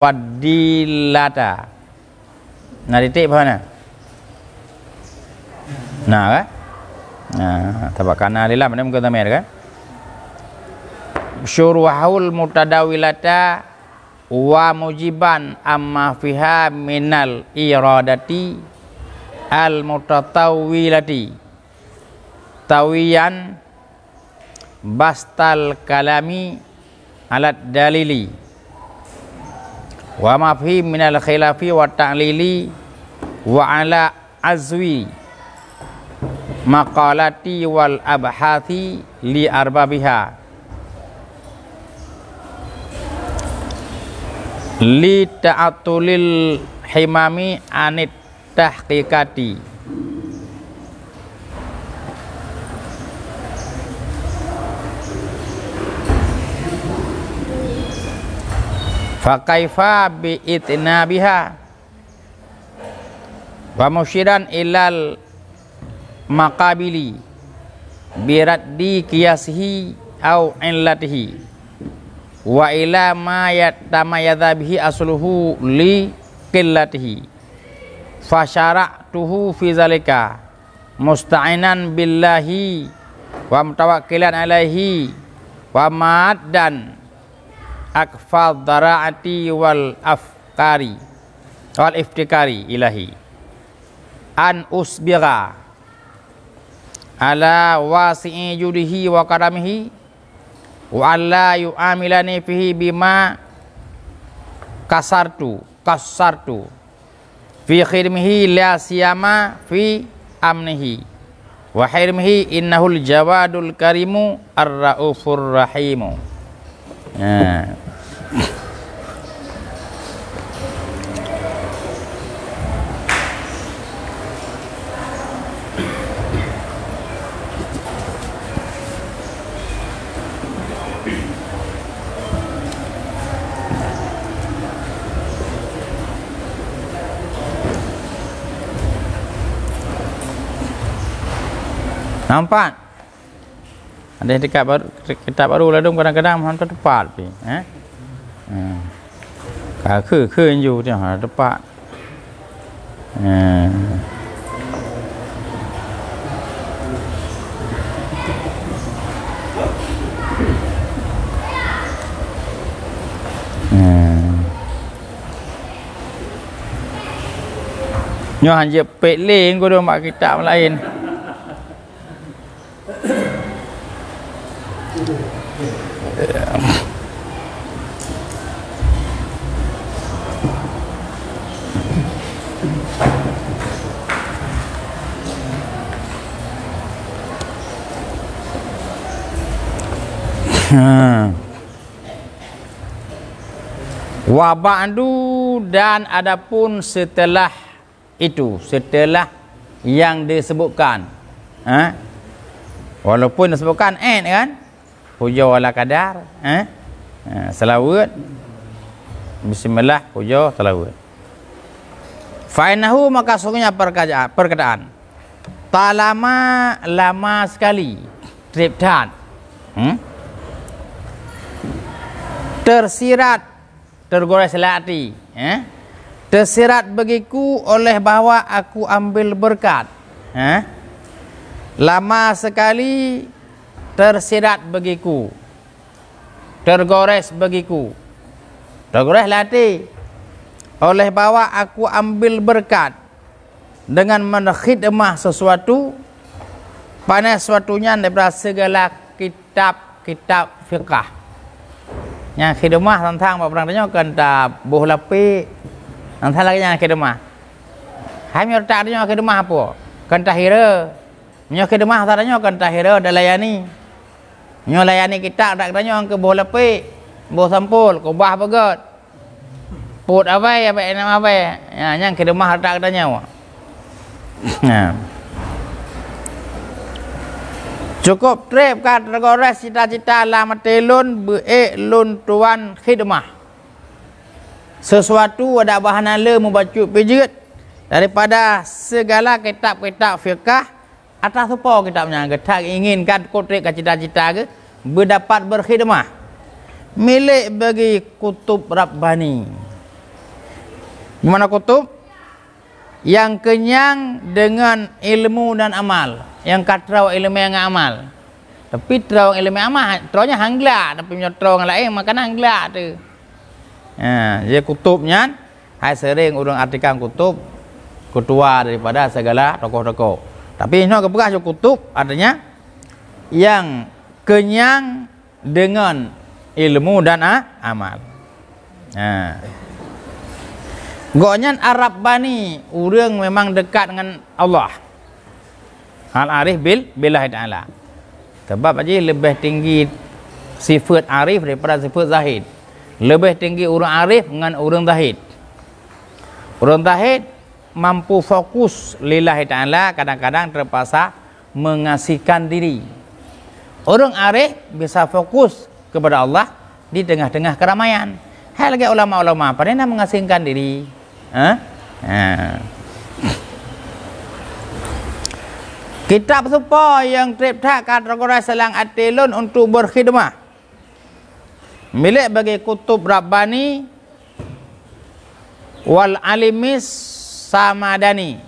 fadilata. Nah titik mana? Nah kan? Nah, tapak kanan lila mana muka tamir kan? Syuruhul mutadawilata wa mujiban amma fiha minal iradati al mutatawwilati tawiyan bastal kalami alat dalili wa ma fi minal khilafi wa ta'lili wa ala azwi maqalati wal abhathi li arbabiha li ta'atulil himami anit tahqiqati. Fa kaifa bi itnabiha wa musyiran ilal maqabili biraddi qiyasihi au illatihi wa ila ma yatamayadha bihi asluhu li qillatihi fa syara'tuhu fi zalika musta'inan billahi wa mutawakkilan alaihi wa maddan akfal dara'ati wal afkari wal iftikari ilahi an usbira ala wasi'i judihi wa karamihi wa alla yu'amilani fihi bima kasartu fi khidmihi la siyama fi amnihi wa hirmihi innahul jawadul karimu ar-raufur rahimu. Nampak? Ada dekat baru, kitab baru lah dong kadang-kadang hantar tepat pi.คืออยู่ที่หาtepat. Nyo hanya peleng ko dong mak kitab lain. Wa ba'du dan adapun setelah itu, setelah yang disebutkan, walaupun disebutkan kan, puja wala kadar, selawat, bismillah, puja selawat. Fa'inahu maka sungguhnya perkataan talama lama sekali triptan, tersirat tergores hati, tersirat bagiku oleh bahwa aku ambil berkat, lama sekali tersirat bagiku, tergores bagiku, tergores hati oleh bahwa aku ambil berkat dengan menkhidmah sesuatu pada sesuatunya daripada segala kitab fiqah. Yang khidmah tentang apa perangnya kan tak boh lapi tentang lagi yang khidmah. Hai tak adanya khidmah apa? Kan tahira. Nyo khidmah tadanya kan tahira dah layani. Nyo layani kitab tak adanya ke boh lapi, boh sampul, ko bah bagat. Put apa nama apa? Ya yang khidmah tak adanya. Cukup trip kat tergores cita-cita lama telun lun tuan khidmah. Sesuatu ada bahan le membaca pijit daripada segala kitab-kitab fiqah atas apa kitabnya kita inginkan kotrek cita-cita ke berdapat berkhidmah milik bagi kutub Rabbani Gimana kutub? Yang kenyang dengan ilmu dan amal. Yang katrau ilmu yang amal. Tapi terang ilmu amal, terangnya hangla. Tapi punya terang lain makan hangla tu. Jadi kutubnya, hai sering orang artikan kutub ketua daripada segala tokoh-tokoh. Tapi ini kebekas kutub artinya yang kenyang dengan ilmu dan amal. Goknya Arab Bani orang memang dekat dengan Allah. Al-arif billahi ta'ala. Sebab aja lebih tinggi sifat arif daripada sifat zahid. Lebih tinggi orang arif dengan orang zahid. Orang zahid mampu fokus lillahi ta'ala, kadang-kadang terpaksa mengasihkan diri. Orang arif bisa fokus kepada Allah di tengah-tengah keramaian. Hai lagi ulama-ulama pernah mengasingkan diri. Kitab sepa yang teriptakan Rasulullah Selang Atilun untuk berkhidmah milik bagi kutub Rabbani wal alimis samadani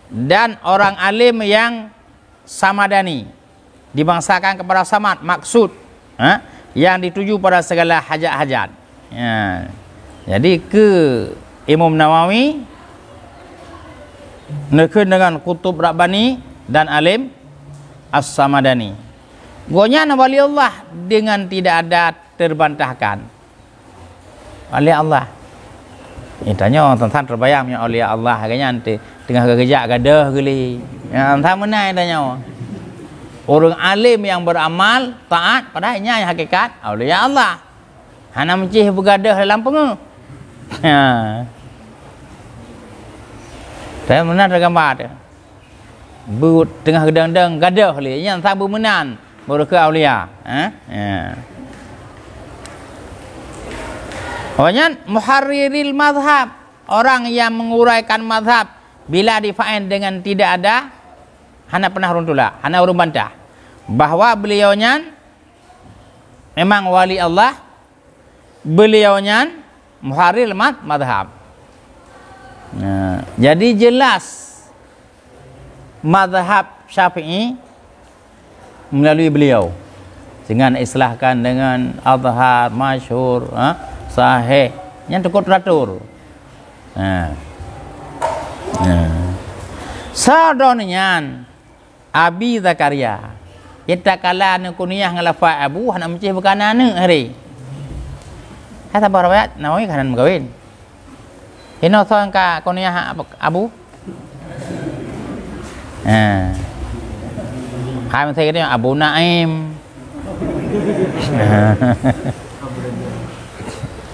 dan orang alim yang samadani, dibangsakan kepada samad, maksud yang dituju pada segala hajat-hajat. Jadi ke Imam Nawawi nekun dengan kutub Rabbani dan alim as-samadani. Gonya wali Allah dengan tidak ada terbantahkan. Wali Allah. Tanya orang tentang terbayangnya wali Allah agaknya nanti tengah kerja gadah geli. Yang entah mana tanya. Orang alim yang beramal taat padanya yang hakikat wali Allah. Hana mencih bergadah dalam pengu. Saya benar gambar dia. But tengah gedang-gedang gadah li yang tak bermenan baru ke aulia. Orangnya muharriril mazhab, orang yang menguraikan mazhab bila difain dengan tidak ada hana pernah runtulah, hana urung bantah bahwa beliaunya memang wali Allah, beliaunya muharrir mazhab. Jadi jelas mazhab Syafi'i melalui beliau dengan islahkan dengan azhar, masyhur, sahih yang cukup teratur. Sadonnya Abi Zakaria kita kala nu kunyah ngalafa abu hana mencih bekana ne hari. Kata barawat Nawawi kanan mengawin. Hino soang ka kunyah abu. Hai menteri dia Abu Naim.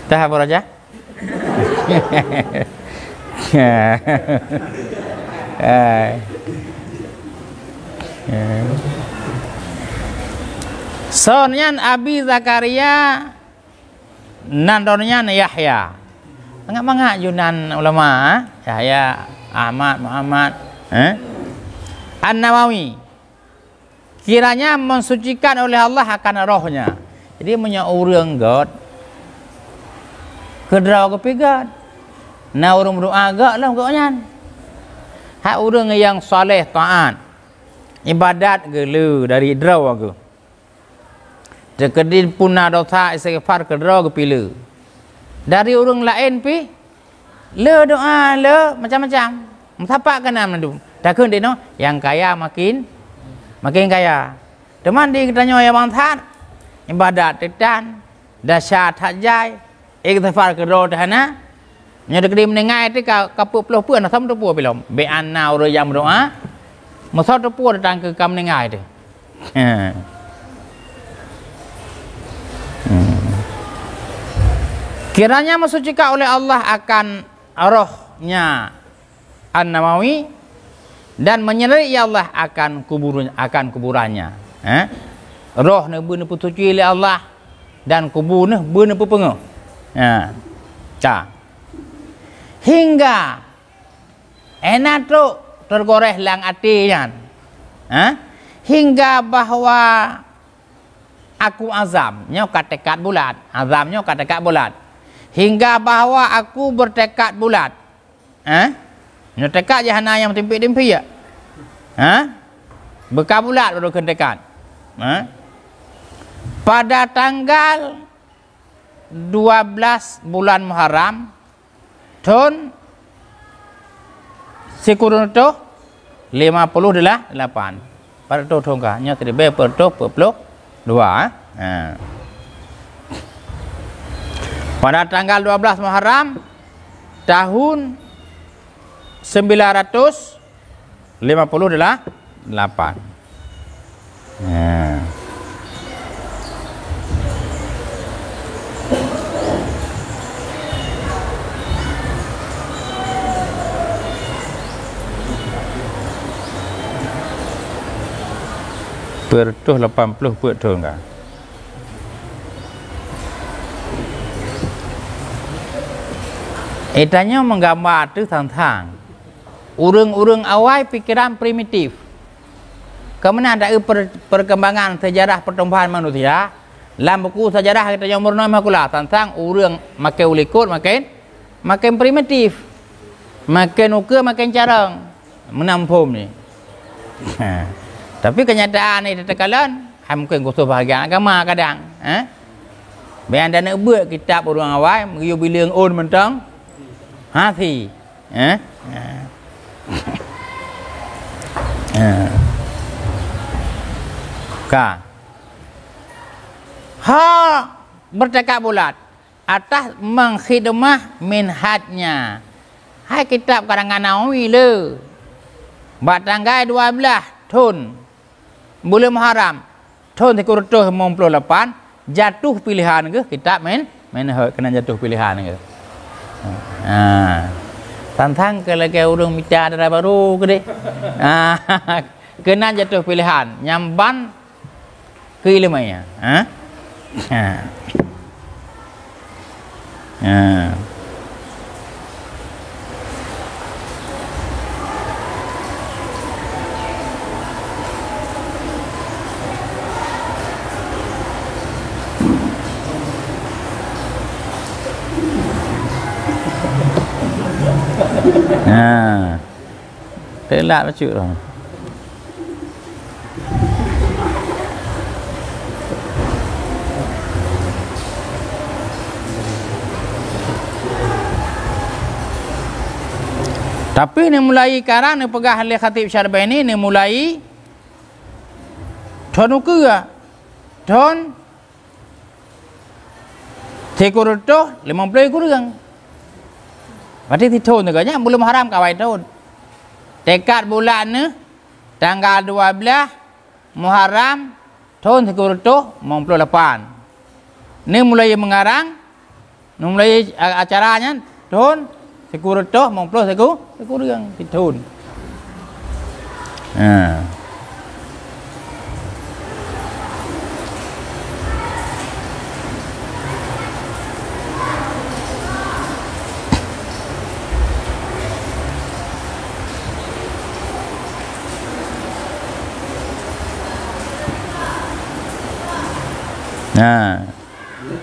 Dah apa raja? Sonyan Abi Zakaria nandonnya Yahya. Mangak Yunan ulama Yahya Ahmad Muhammad An-Nawawi kiranya mensucikan oleh Allah akan rohnya. Jadi punya orang God kedraw kepigat na orang berdoa agak lah koknya. Hak orang yang soleh taat ibadat gelu dari draw aku. Dekedin punah dosa istighfar kedraw kepilu. Dari orang lain pi le doa le macam-macam. Mentapak kena mendu. Takun dia no yang kaya makin kaya. Teman di kitanya yang mantap ibadat tetan dasyat hajai istighfar kedraw dahana. Nya dekedin menengai tu kapuk puluh puan sam tu puan belum. Be anna orang yang berdoa masa tu puan datang ke kam menengai tu. Kiranya mensucikan oleh Allah akan rohnya An-Nawawi dan menyertai Allah akan kuburannya. Roh ne beuna putuci oleh Allah dan kubur ne beuna pepenguh. Hingga enak tu tergoreh lang atinya. Hingga bahwa aku azamnya katakat bulat, azamnya katakat bulat. Hingga bahwa aku bertekad bulat Nya tekad je hana yang timpi-timpi ya. Berkabulat baru kena tekad. Pada tanggal 12 bulan Muharram tahun sekurang tu 58. Pada tu thongka nya tadi be per tu 22. Pada tanggal 12 Muharram tahun 958. Pertuh 80 pertuh enggak? Itanya menggambar tu tentang urang-urang awal pikiran primitif. Kemana ada perkembangan sejarah pertumbuhan manusia? Dalam buku sejarah kita yang bernama Makula tentang urang makin ulikut makin primitif, makin uka makin carang menampung ni. Tapi kenyataan ni terkalan mungkin khusus bahagian agama kadang biar anda nak buat kitab orang awal mengiyu bilang on mentang hati bercakap bulat atas mengkhidmah minhajnya. Hai kitab karangan Nawawi le batanggai 12 tahun bulan Muharram tahun 1958 jatuh pilihan ke kitab manhaj kena jatuh pilihan ke. Tantang ke lagi urang bicara dari baru ke deh. Kena jatuh pilihan nyamban ke ilmunya. Telak macam tu. Tapi ni mulai sekarang ni pegah oleh Khatib Syarbaini ni mulai tahun ke tahun 50 kurang. Berarti di tahun tu kan belum haram kawai tahun. Tekad bulan ni tanggal 12 Muharram tahun 1958. Ni mulai mengarang, ni mulai acaranya tahun 1950 sekurang di tahun.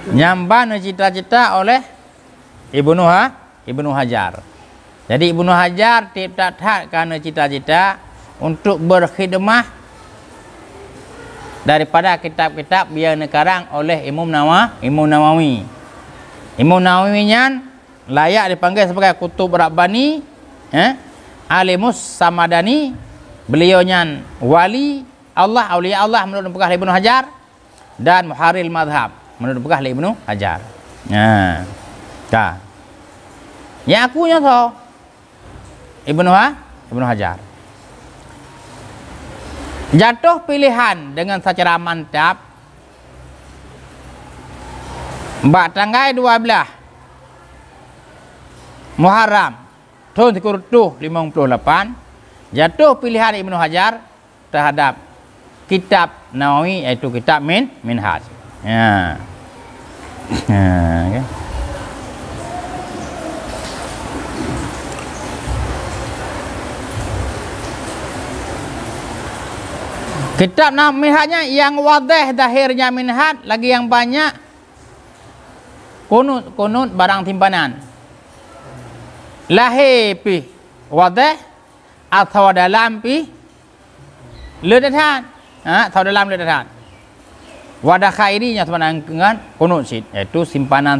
Nyamban cita-cita oleh Ibnu Hajar. Jadi Ibnu Hajar tak kerana cita-cita untuk berkhidmah daripada kitab-kitab yang dikarang oleh Imam Nawawi. Imam Nawawi nya layak dipanggil sebagai kutub Rabbani, Alimus Samadani. Beliau nya wali Allah, aulia Allah menurut pekah Ibnu Hajar, dan Muharril Madhab menurut pekah Ibnu Hajar. Yang aku nya tahu Ibnu Hajar jatuh pilihan dengan secara mantap tanggal 12 Muharram tahun 1958 jatuh pilihan Ibnu Hajar terhadap kitab Nawawi, iaitu kitab Minhaj. Okay. Kitab Minhajnya yang wadih dahirnya Minhaj, lagi yang banyak kunut barang timpanan. lahir pi wadah atau dalam pi ledakan, atau dalam ledakan. Wadah khairinya teman dengan kunut sid, iaitu simpanan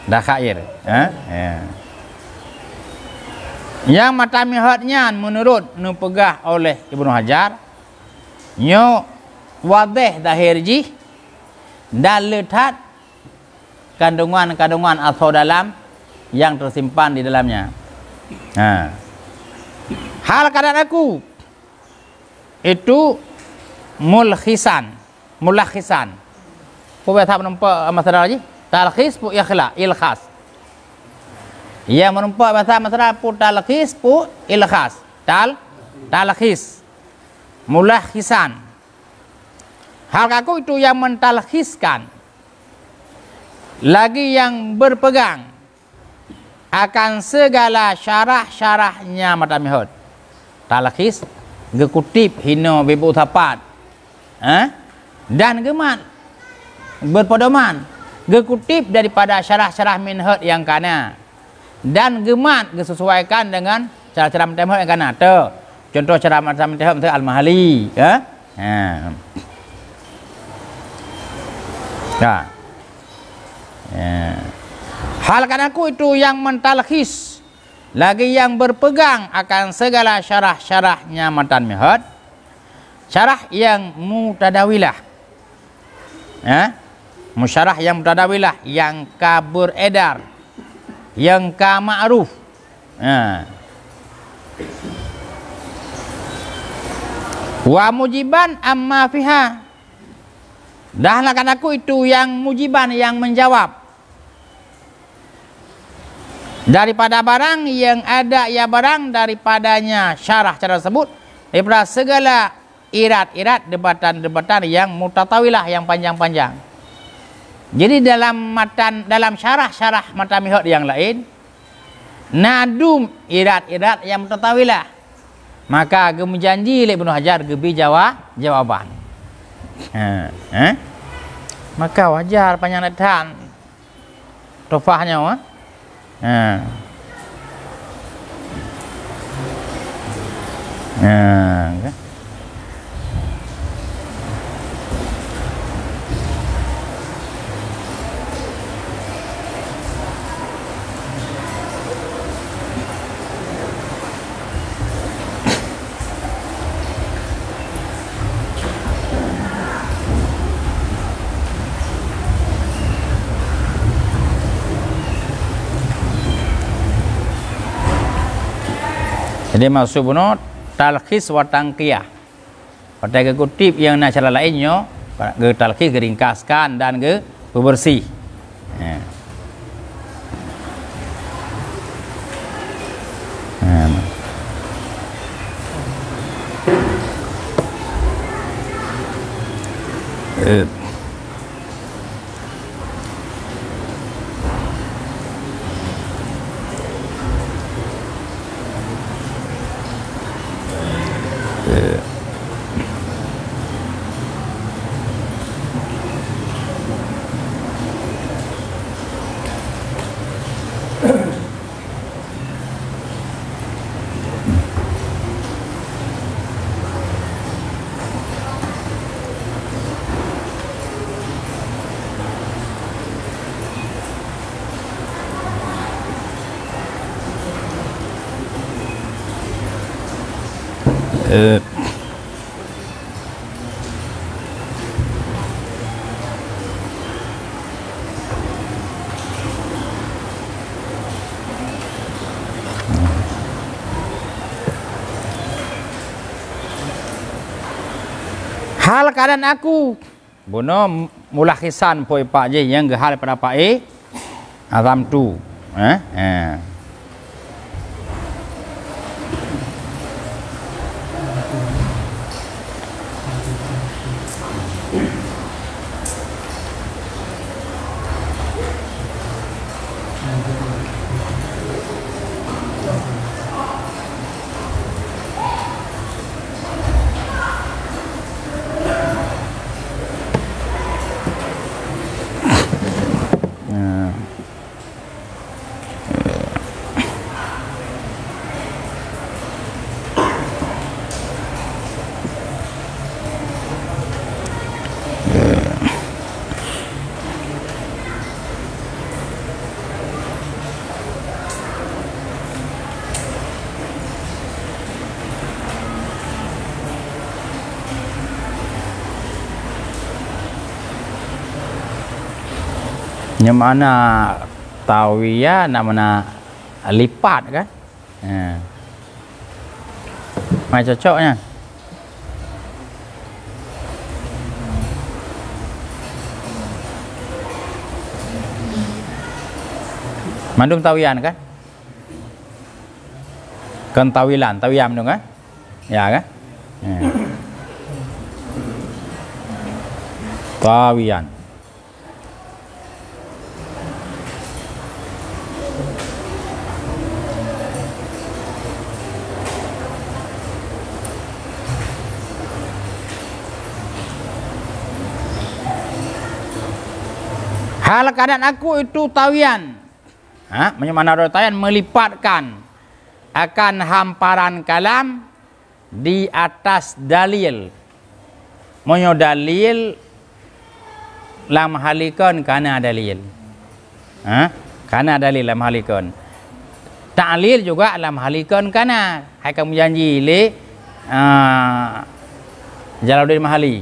dah khair. Yang matamihatnya menurut nupegah oleh Ibnu Hajar, nyo wadah dahirji dan letak kandungan-kandungan atau dalam yang tersimpan di dalamnya. Hal keadaan aku itu mulakhisan. Apa bahasa menempah masalah lagi? Talkhis pu ilkhas. Ia menempah bahasa masalah pu talkhis pu ilkhas. Talkhis. Mulakhisan. Hal aku itu yang mentalkhiskan. Lagi yang berpegang akan segala syarah-syarahnya matamihud. Talkhis gekutip hino bibu tapat. Dan gemat berpedoman gekutip daripada syarah-syarah minhud yang kana, dan gemat disesuaikan dengan cara-cara minhud yang kana. Contoh cara minhud Al-Mahali, hal kanaku itu yang mentalkhis lagi yang berpegang akan segala syarah-syarahnya matan mihad, syarah yang mutadawilah, musyarah yang mutadawilah, yang ka beredar, yang ka ma'ruf, wa mujiban amma fiha, dah lakan aku itu yang mujiban, yang menjawab daripada barang yang ada ya barang daripadanya syarah tersebut, daripada segala irat-irat debatan-debatan yang mutatawilah, yang panjang-panjang. Jadi dalam syarah-syarah matamihud yang lain nadum irat-irat yang mutatawilah, maka gemu janji oleh Ibnu Hajar gebi jawaban. Maka wajar panjang tofahnya okay. Jadi maksud buno talkhis wa tangqiyah. Pada kutip yang nak cara lainnya, ge talkhis geringkaskan dan ge bersih. Hal keadaan aku bono mulakhisan poi pak je yang ge hal pada pak azam tu Yang mana tawiya nak mana lipat kan? Mai cocoknya. Mandung tawian kan? Kan tawilan, tawiyam dong kan? Ya kan? Tawian. Hal keadaan aku itu tawian. Mana rotayan melipatkan akan hamparan kalam di atas dalil. Monyo dalil lam halikon kana dalil. Kana dalil lam halikon. Ta'lil juga lam halikon kana. Hai kamu janji le Jalaluddin Mahali.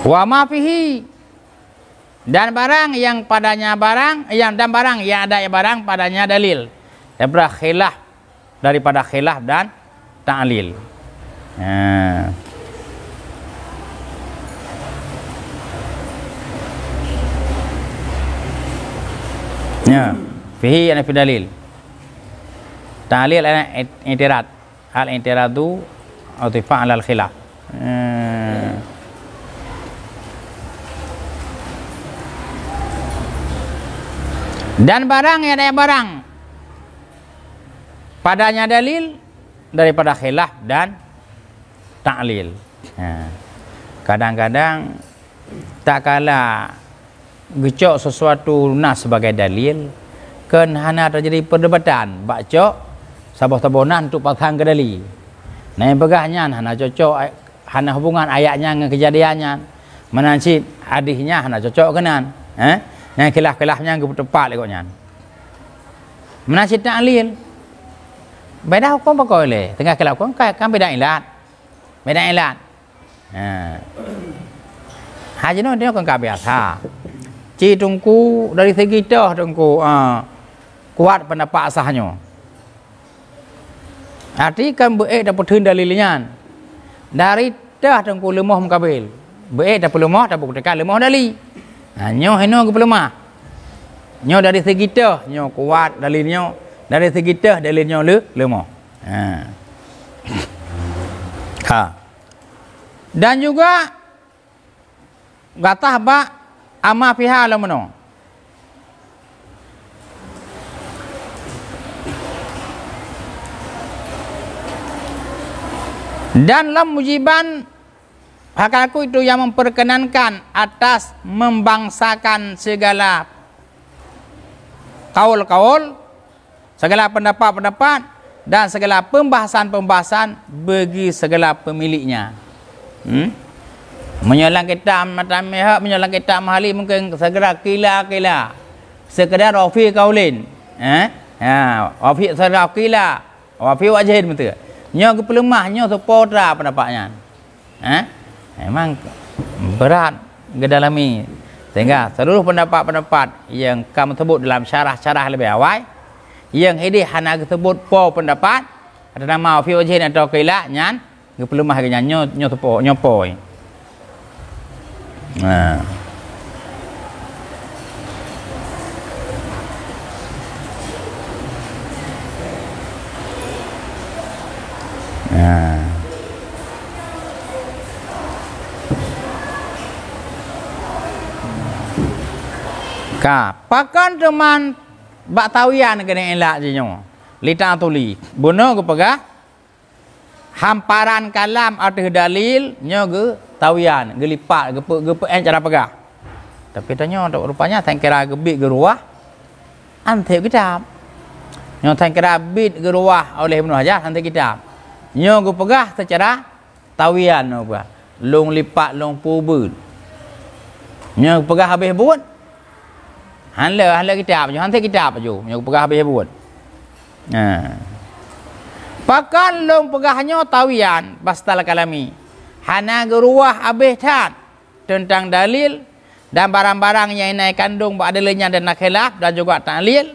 Wa ma fihi, dan barang yang padanya barang dan barang yang ada barang padanya dalil. Daripada khilaf, daripada khilaf dan ta'lil. Ya, fihi ana fi dalil. Ta'lil ana i'tirad. Al i'tiradu utifa 'ala al khilaf. Dan barang yang ada barang padanya dalil daripada khilaf dan ta'lil. Kadang-kadang tak kala gecok sesuatu nas sebagai dalil, kan hana terjadi perdebatan bakcok sabah-tabonan untuk pasang ke dalil. Nah begahnya hana cocok, hana hubungan ayatnya dengan kejadiannya, menansi hadisnya hana cocok kenan. Yang khilaf-khilafnya tepat lekoknya. Menasib ta'lil. Beda hukum apa boleh? Tengah khilaf hukum kan beda ilat. Beda ilat. Haji no dia kan biasa. Ci tungku dari segi dah tungku kuat pendapat asahnya. Arti kan beek dapat tun dalilnya. Dari dah tungku lemah mukabil. Beek dapat lemah dapat tekan lemah dalil. Nyo heno ke pelemah. Nyo dari segi tah nyo kuat dalilnya, dari segi tah dalilnya lemah. Dan juga gatah ba ama fiha lamono. Dan lam mujiban hak aku itu yang memperkenankan atas membangsakan segala kaul-kaul, segala pendapat-pendapat dan segala pembahasan-pembahasan bagi segala pemiliknya. Menyolang kitab mata mehak, menyolang kitab Mahali mungkin segera kila-kila, sekedar rafi kaulin. Rafi segera kila, rafi wajahin betul. Nyo ke pelemah, nyo supporta pendapatnya. Memang berat gedalami, sehingga seluruh pendapat-pendapat yang kamu sebut dalam syarah-syarah lebih awal, yang ini hanya sebut po pendapat ada nama fi wajhin atau qila nyan gepelemah ke nyo tepo nyopoi. Pakan teman bak tawian kena elak je nyo. Lita tuli. Buno ke pegah hamparan kalam atas dalil nyo ke tawian, ke lipat, ke cara pegah. Tapi tanya rupanya tak kira gebit ke ruah ante kitab. Nyo tak kira bit ke ruah oleh Ibnu Hajar ante kitab. Nyo ke pegah secara tawian no pegah. Long lipat long pubut. Nyo pegah habis buat Hanla kitab je, hantar kitab je. Yang pegah habis buat. Pakan long pegahnya tawian bastal kalami. Hana geruah habis tan. tentang dalil dan barang-barang yang inai kandung ba'adalnya dan khilaf dan juga ta'lil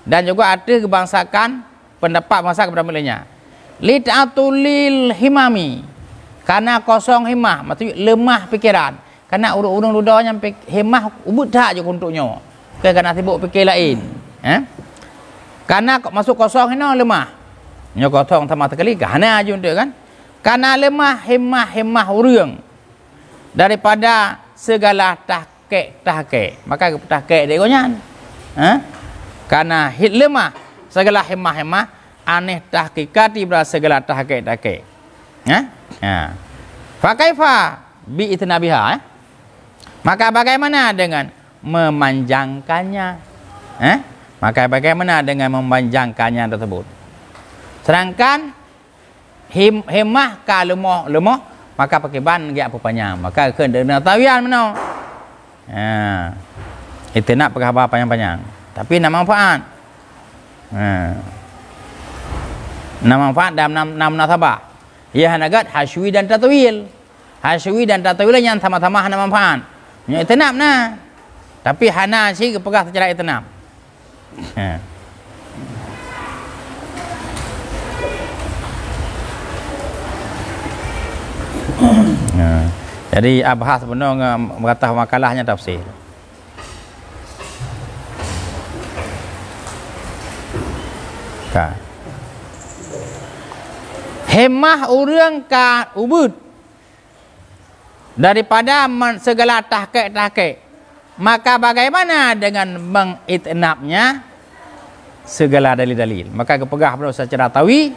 dan juga ada kebangsakan pendapat bangsa kepada mulanya. Lit'atulil himami, karena kosong himmah, maksudnya lemah pikiran. Karena urung-urung ludahnya himmah ubud tak je untuknya. Kerana sibuk fikir lain. Karena masuk kosong ini lemah. Nya kosong sama sekali kerana aja untuk kan. Karena lemah himmah urang daripada segala tahqiq. Maka tahqiq dia konyan. Karena lemah segala himmah aneh tahqiqati berasa segala tahqiq. Fa kaifa bi itnabiha? Maka bagaimana dengan memanjangkannya? Maka bagaimana dengan memanjangkannya tersebut? Sedangkan himmah ka lemah maka pakai ban dia apa panjang. Maka kena tawian mana? Itu nak pakai apa panjang-panjang. Tapi nak manfaat. Nak manfaat dalam enam nasabah. Ya hanagat hasywi dan tatwil. Hasywi dan tatwil yang sama-sama hana manfaat. Nya itinab nah. Tapi hana si kepegah secara itinab. Jadi abahas benar berkata makalahnya tafsir. Himmah urang ka ubud daripada segala tahqiq. Maka bagaimana dengan mengitnabnya segala dalil-dalil? Maka kepegah benar secara tawi,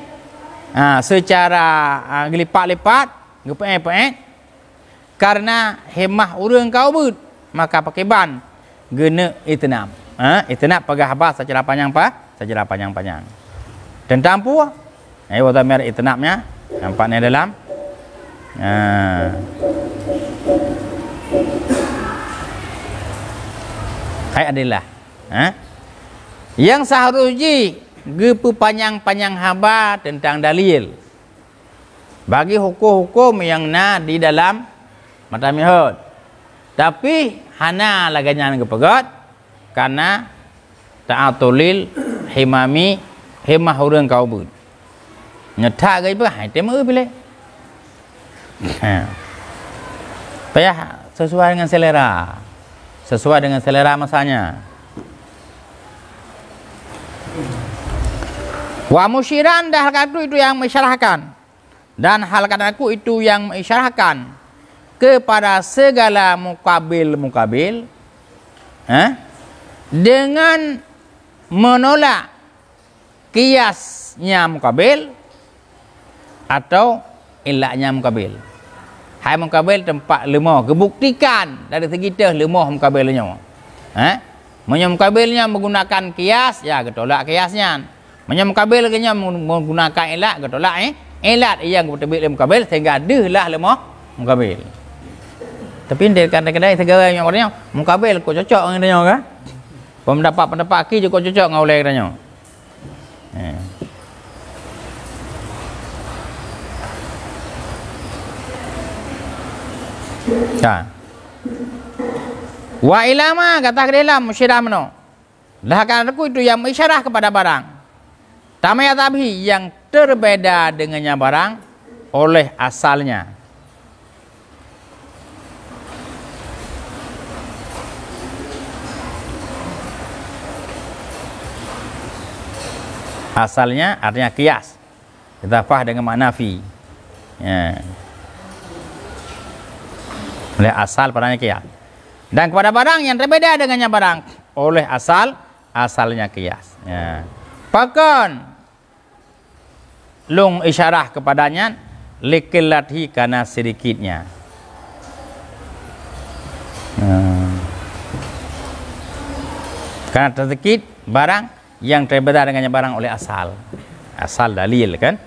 secara gelipat-lipat, gepet-pet. Karena himmah urang ka ubud, maka pakai ban guna itnab. Itnab pegah bahas secara panjang-panjang. Tentang apa? Wata mer itnabnya nampaknya dalam hai adalah yang seharusnya gepu panjang-panjang haba tentang dalil bagi hukum-hukum yang di dalam mata mihud, tapi hana laganya gepegat karena ta'atulil himmah urang ka ubud. Nyetak ke apa? Hai tema pilih. Payah sesuai dengan selera. Sesuai dengan selera masanya. Wa musyiran dah halkatu itu yang mengisyarahkan. Dan halkatu itu yang mengisyarahkan kepada segala mukabil. Dengan menolak kiasnya mukabil atau ilahnya mukabil. Hai mukabil tempat lemah, kebuktikan dari segi teh lemah mukabilnya. Mukabilnya menggunakan kias, ya ketolak kiasnya. Mukabilnya menggunakan ilat, ketolak ilat yang betul-betul mukabil sehingga dehlah lemah mukabil. Tapi dia kadang-kadang segala yang orangnya mukabil kok cocok dengan dia kan? Pendapat ki juga cocok dengan oleh dia. Wa ilama kata dalam musyirah mano. Dah kan aku itu yang mengisyarah kepada barang. Tamaya tabi yang terbeda dengannya barang oleh asalnya. Asalnya artinya kias. Kita faham dengan makna fi. Oleh asal padanya kias. Dan kepada barang yang berbeda dengannya barang oleh asalnya kias. Pakon lung isyarah kepadanya likilathi karena sedikitnya. Karena sedikit barang yang berbeda dengannya barang oleh asal dalil kan.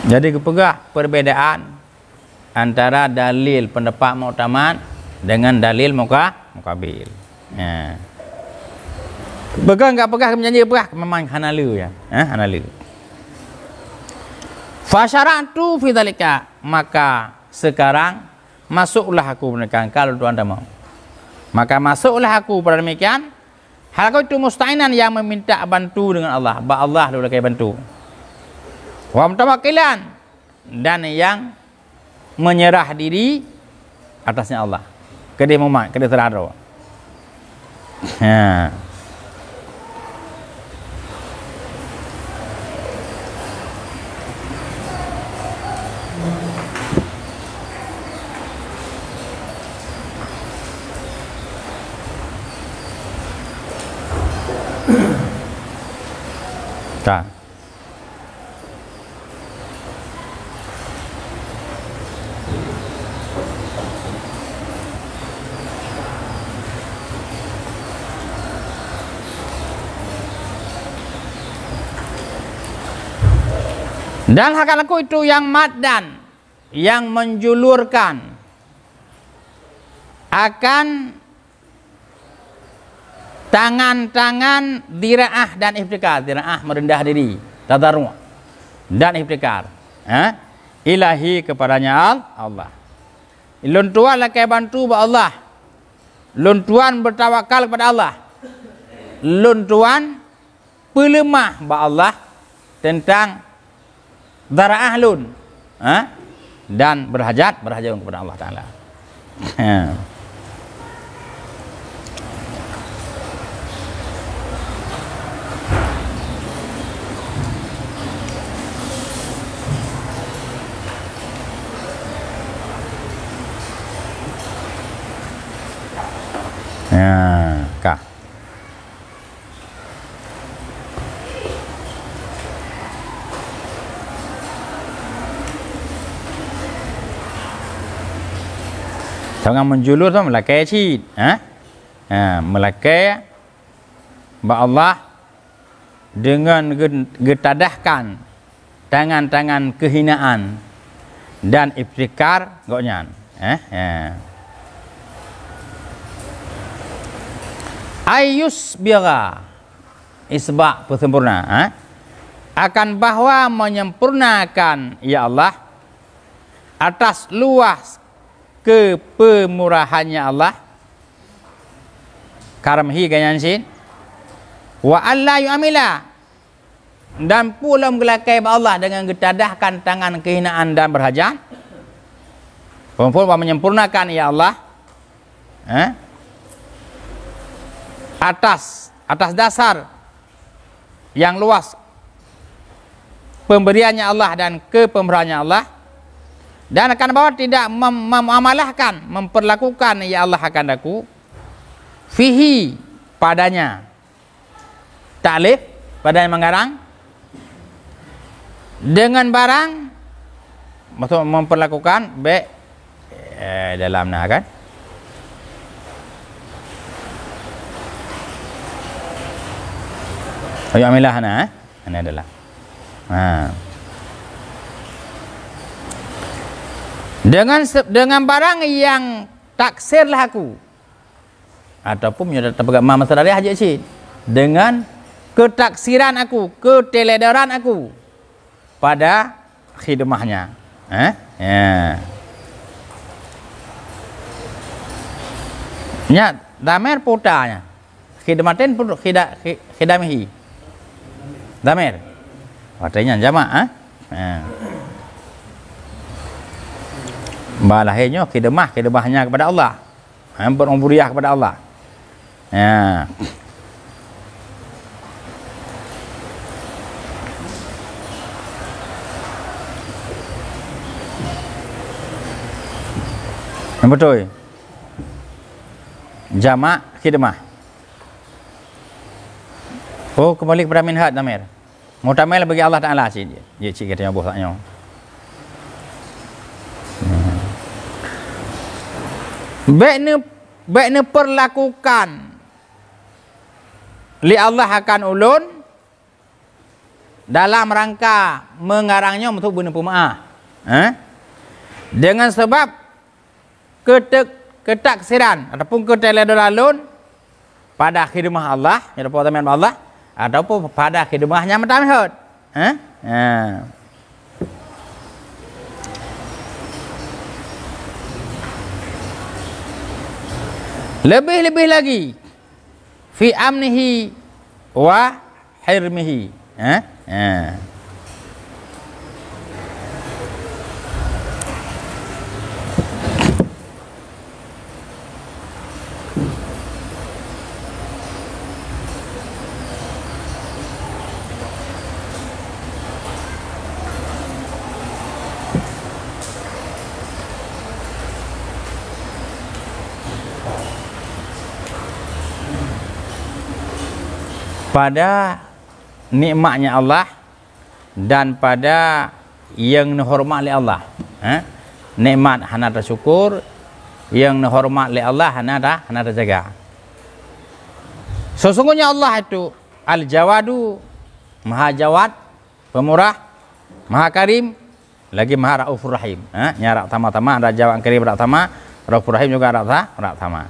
Jadi kepegah perbedaan antara dalil pendapat mu'tamad dengan dalil mukabil. Pegah enggak pegah menjanji pegah memang hanalu ya. Hanalu. Fasyara'tu fi dzalika, maka sekarang masuklah aku menekan kalau Tuhan tak mau. Maka masuklah aku pada demikian. Hal kau itu musta'inan yang meminta bantu dengan Allah. Allah dulu kaya bantu. Wa mutawakkilan, dan yang menyerah diri atasnya Allah. Kedai mumat, kedai terhadap. Tak. Dan hak aku itu yang maddan, yang menjulurkan akan tangan-tangan dira'ah dan iftikar. Dira'ah merendah diri, tadarru' dan iftikar. Ilahi kepadanya Allah. Lun tuan lah kaya bantu ba Allah. Lun tuan bertawakal kepada Allah. Lun tuan pelemah ba Allah tentang dara'ah lun. Dan berhajat kepada Allah Ta'ala. Kah. Jangan menjulur tu melakai cid. Melakai ba Allah dengan getadahkan tangan-tangan kehinaan dan iftikar goknyan. Ayus biara isbak sempurna, akan bahwa menyempurnakan ya Allah atas luas kepemurahannya Allah karamhi ganyan sin wa alla yu'amila, dan pula menggelakai Allah dengan getadahkan tangan kehinaan dan berhajat. Pun menyempurnakan ya Allah atas dasar yang luas pemberiannya Allah dan kepemurahannya Allah, dan akan bahwa tidak memuamalahkan, memperlakukan ya Allah akan aku fihi padanya ta'lif, padanya mengarang dengan barang, maksud memperlakukan baik dalam nah kan. Ayo amilah ini adalah dengan barang yang taksirlah aku, ataupun menyudah terpegang masa dari haji cid, dengan ketaksiran aku, keteledaran aku pada khidmahnya. Nya damer putanya khidmatin pun khidamihi damer artinya jamak. Balahnya khidmahnya kepada Allah, berubudiyah kepada Allah. Betul. Jamak khidmah. Oh, kembali kepada minhaj damir. Mutamil bagi Allah Ta'ala sih dia cik katanya bosnya. Baiknya perlakukan li Allah akan ulun dalam rangka mengarangnya untuk benar pemaaf. Dengan sebab ketaksiran ataupun keteledolalun pada khidmah Allah, ya Allah, ataupun pada khidmahnya matamhud. Lebih-lebih lagi fi amnihi wa hirmihi. Pada nikmatnya Allah dan pada yang dihormat oleh Allah. Nikmat hana tersyukur, yang dihormat oleh Allah hana terjaga. Sesungguhnya Allah itu Al-Jawadu, Maha Jawad, Pemurah, Maha Karim, lagi Maha Raufur Rahim. Nyarak tama-tama ada Jawad Karim rak tama, Raufur Rahim juga rak tama.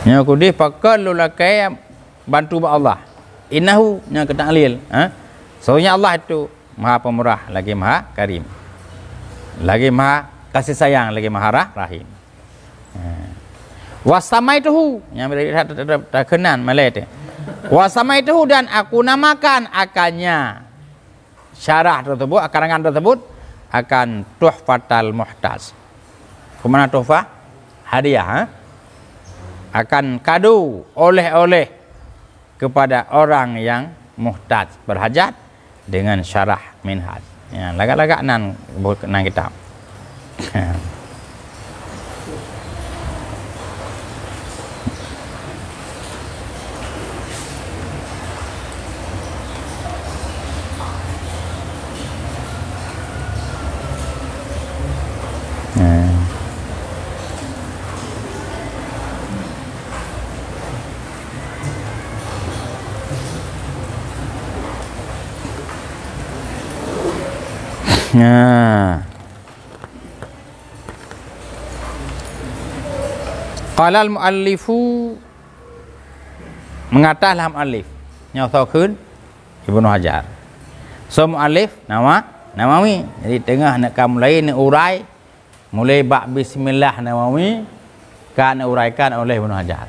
Nya kudih pakal lulakai bantu Allah. Innahu nya ketaklil. Soalnya Allah itu Maha Pemurah, lagi Maha Karim, lagi Maha kasih sayang, lagi Maha Rahim. Wasamaituhu nya terkenan malet. Wasamaituhu dan aku namakan akannya syarah tersebut, karangan tersebut akan tuhfatal muhtaj. Kemana tuhfah? Hadiah. Akan kado oleh-oleh kepada orang yang muhtaj, berhajat, dengan syarah minhaj. Ya, lagak-lagak nan kitab. Qala al-muallifu mengatahlah muallif nyathakeun Ibnu Hajar. So muallif Nawawi. Jadi tengah nak mulai ni urai mulai bab bismillah Nawawi kan uraikan oleh Ibnu Hajar.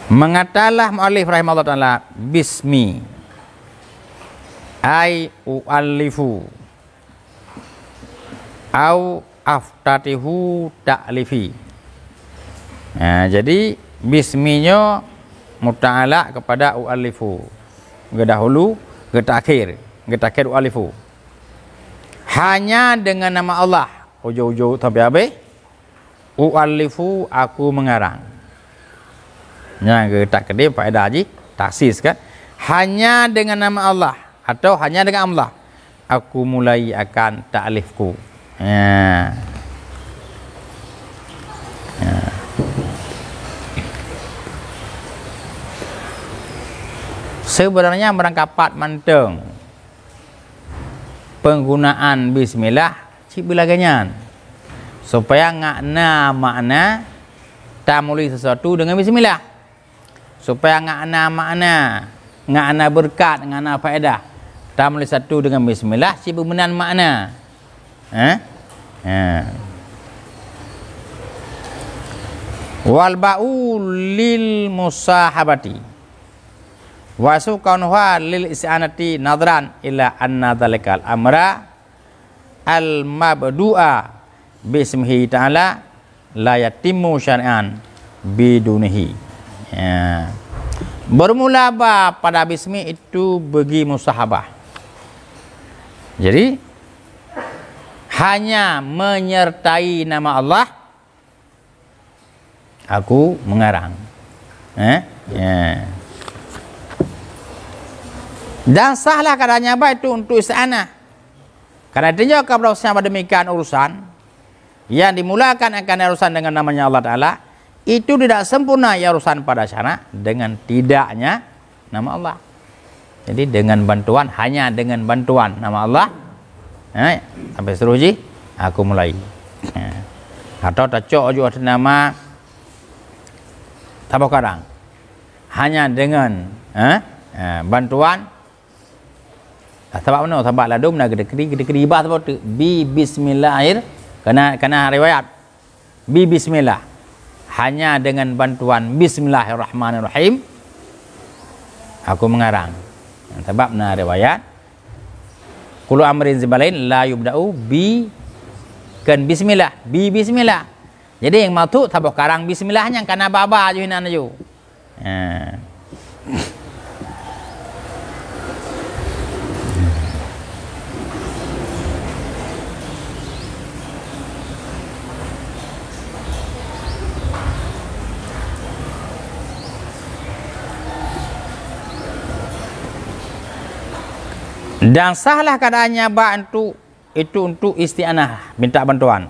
Mengatahlah muallif rahimahullah taala bismi ai uallifu au aftatihu ta'lifi. Jadi bisminya muta'ala kepada uallifu, gedahulu getakhir uallifu, hanya dengan nama Allah ujung-ujung sampai habis uallifu aku mengarang. Getak kedim faedah haji taksis kan, hanya dengan nama Allah atau hanya dengan Allah aku mulai akan ta'lifku. Sebenarnya merangkapat manteng penggunaan bismillah cik belaganyan supaya ngakna makna tak mulai sesuatu dengan bismillah, supaya ngakna berkat, ngakna faedah tak mulai satu dengan bismillah cik bermenan makna. Wal ba'u lil musahabati wa sukanha lil is'anati nadran ila anna dzalikal amra al mabdu'a bismihi ta'ala la yatimmu syar'an bidunihi. Bermula pada bismi itu bagi musahabah. Jadi hanya menyertai nama Allah aku mengarang. Dan sahlah keadaannya baik itu untuk isti'anah. Karena dia kalau sama demikian urusan yang dimulakan akan urusan dengan namanya Allah Ta'ala, itu tidak sempurna ya urusan pada sana dengan tidaknya nama Allah. Jadi dengan bantuan, hanya dengan bantuan nama Allah, sampai seterusnya aku mulai. Atau tak cok juga nama tabok karang hanya dengan bantuan sebab mana sebab ladum nak gede bah sebab tu bi bismillahir kena riwayat bi bismillah, hanya dengan bantuan bismillahirrahmanirrahim aku mengarang. Sebab na riwayat kullu amrin zibalain la yubda'u bi kan bismillah, bi bismillah. Jadi yang maksud sabah karang bismillahnya karena baba je hinan ju. Dan sahlah keadaannya itu untuk isti'anah, minta bantuan.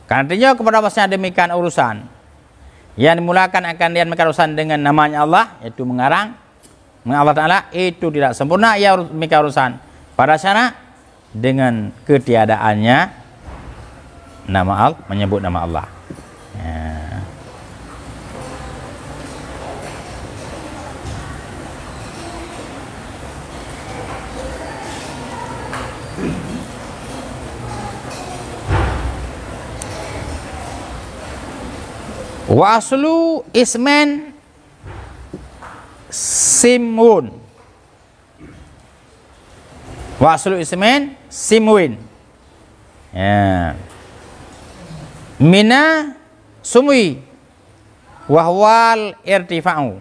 Karena tinjau kepada bahasanya demikian urusan yang dimulakan akan dia urusan dengan namanya Allah, yaitu mengarang Allah Ta'ala, itu tidak sempurna ia demikian urusan pada syarat dengan ketiadaannya nama Allah, menyebut nama Allah. Wa aslu ismen simwun. Wa aslu ismen simwin. Mina sumwi wahwal irtifa'u.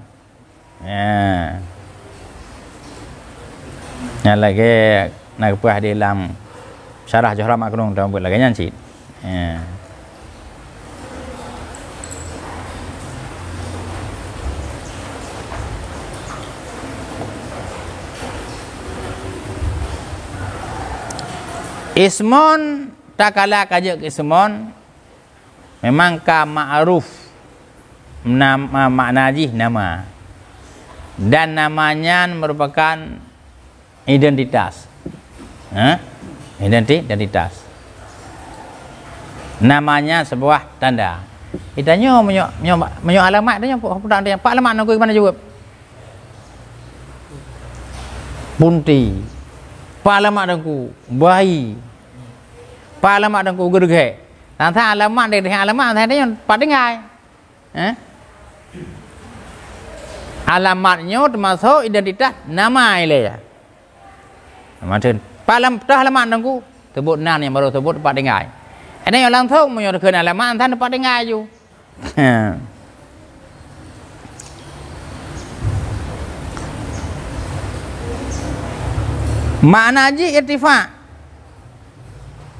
Yang lagi nak puas di dalam syarah Johra Maknun dalam buat lagi nyanci. Ismon tak kalah kaja ismon memang ka ma'ruf, nama makna jih nama, dan namanya merupakan identitas. Identitas namanya sebuah tanda. Itanya menyo alamat dia apa alamat nak mana jawab bunti alamat aku bayi alamat aku gerge nanti alamat dari alamat nanti yang pada ngai alamatnya termasuk identitas nama ile ya macam alamat aku sebut nan yang baru sebut pada ngai ini yang langsung menyodorkan alamat nanti pada ngai ju makna ji irtifa,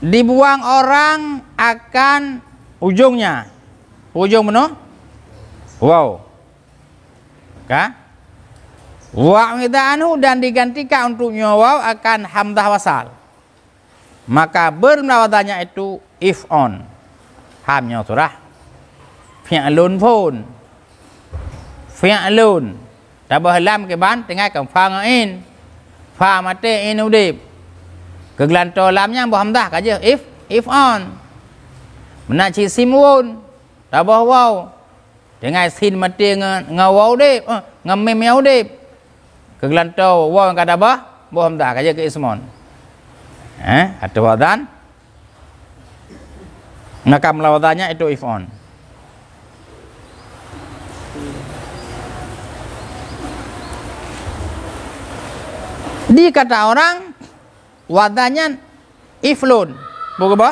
dibuang orang akan ujungnya. Ujung mana? Wow. Ka? Wa midanu dan digantikan untuknya waw akan hamzah wasal. Maka bermelawatannya itu if on. Hamnya surah fi'lun pun. Fi'lun. Tabah lam ke ban tengah kan fa'in. Fa mate inudib kegelanto lamnya bu hamzah kaja if on menaci simwun tabah waw dengan sin mate ngawaw dib ngamim yaw dib kegelanto waw yang kata bah bu hamzah kaja ke ismon atau wadan maka melawatannya itu if on. Di kata orang wadanya iflun bukan apa?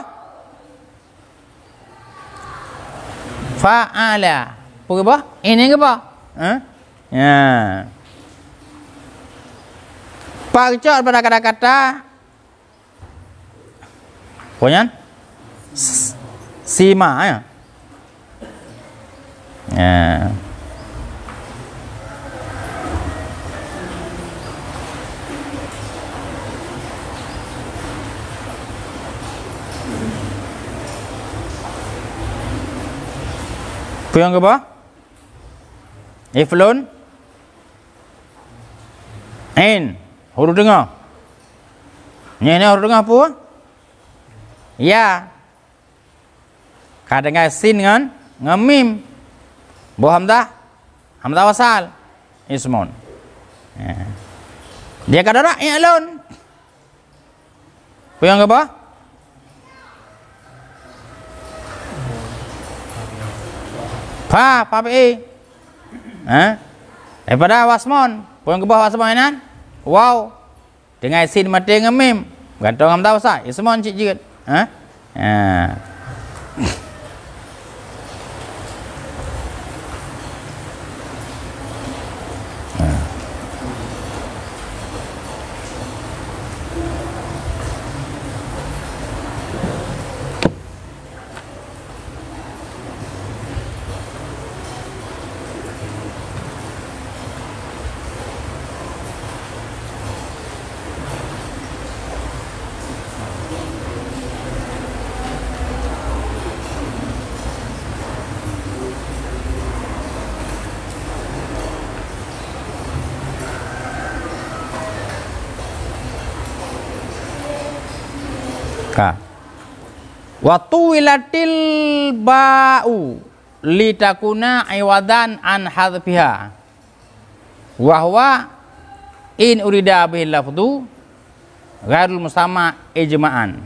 Fa'ala bukan apa? Ini ke apa? Ya. Pakcot pada kata-kata pokoknya sima ya. Yang ke apa? Iflun Ain huruf dengar. Ini huruf dengar apa? Ya. Kadang sin dengan mim. Bu hamzah wasal. ismun. Dia kata rak i'lun. Yang apa? Pa pi. Daripada wasmon, yang ke bawah wasmonan. Wow. Dengan sin mati dengan mim. Gantung am tahu sah. Ismun cik jirat. Watu wilatil ba'u litakuna iwadan an hadfiha wahwa in urida bihil lafdu ghairul musamma ijma'an.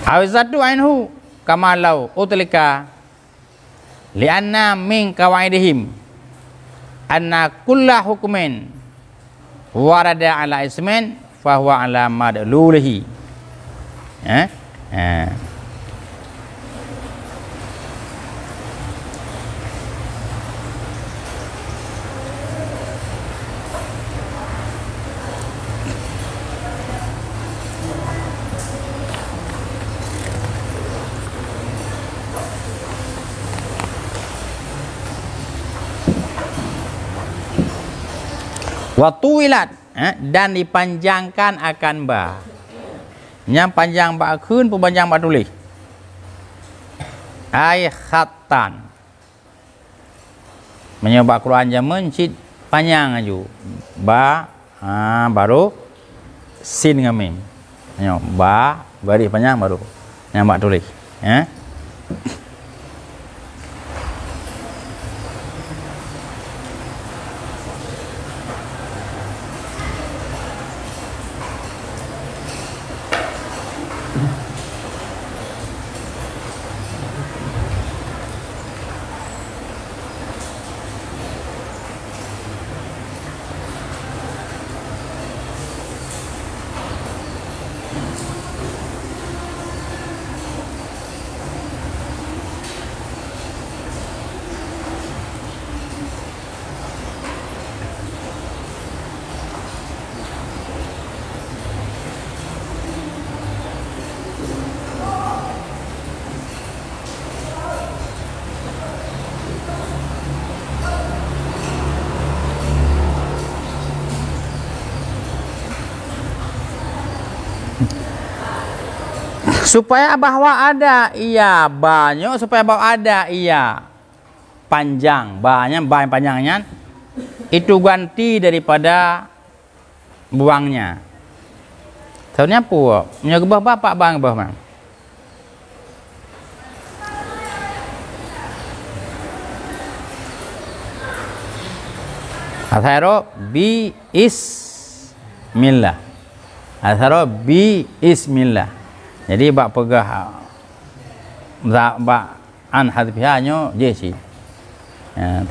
Awizatu anhu kamalau utlika lianna min qawaidihim anna kulla hukmin warada ala ismin fahuwa ala madlulihi. Watuilat dan dipanjangkan akan ba. Yang panjang ba khun pun panjang ba tulis. Ai khatan. Menyebab Quran zaman cit panjang aju. Ba baru sin dengan mim. Ba baris panjang baru yang ba tulis. Supaya bahwa ada iya banyak, supaya bahwa ada iya panjang, banyak yang panjangnya itu ganti daripada buangnya. Tahunya apa? Menyebah bapak bang bah. Atharo bi ismillah. Atharo bi ismillah. Jadi bak pegah bak an hadfihanyo jesi.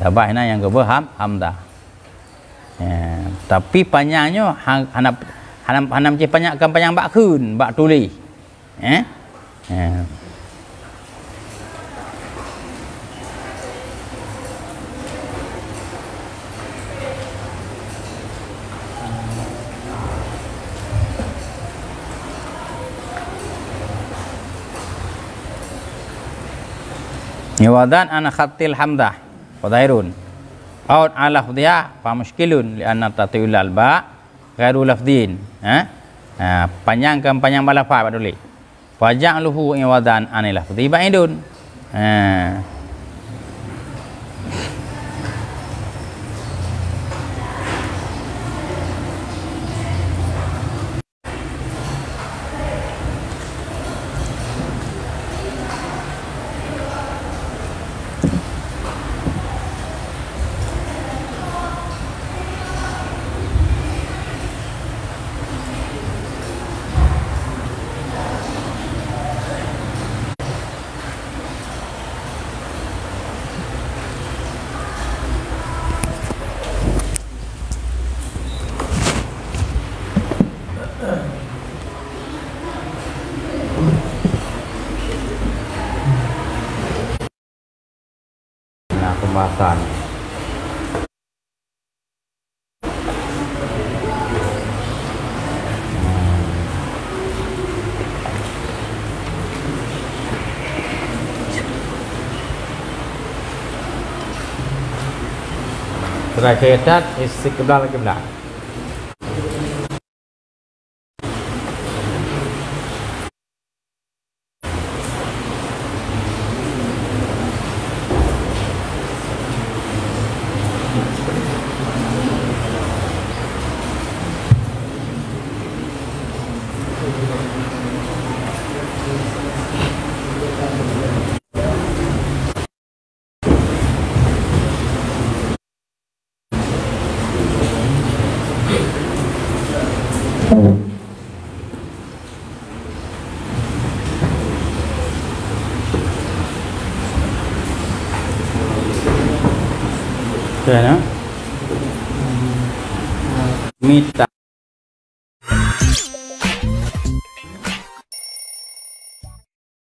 Tabah yang kebaham hamdah. Tapi panjangnya hanam panjangkan panjang bak khun, bak tuli. Niwadan an khatil hamdah fadairun aut ala lafdhiha fa muskilun li anna tatil alba ghairu lafdhin. Panjangkan panjang balafa pak tulis faja'luhu niwadan an lafdhi ba'idun. bahasa ni. Terakhir istiqbal kiblat. Kena minta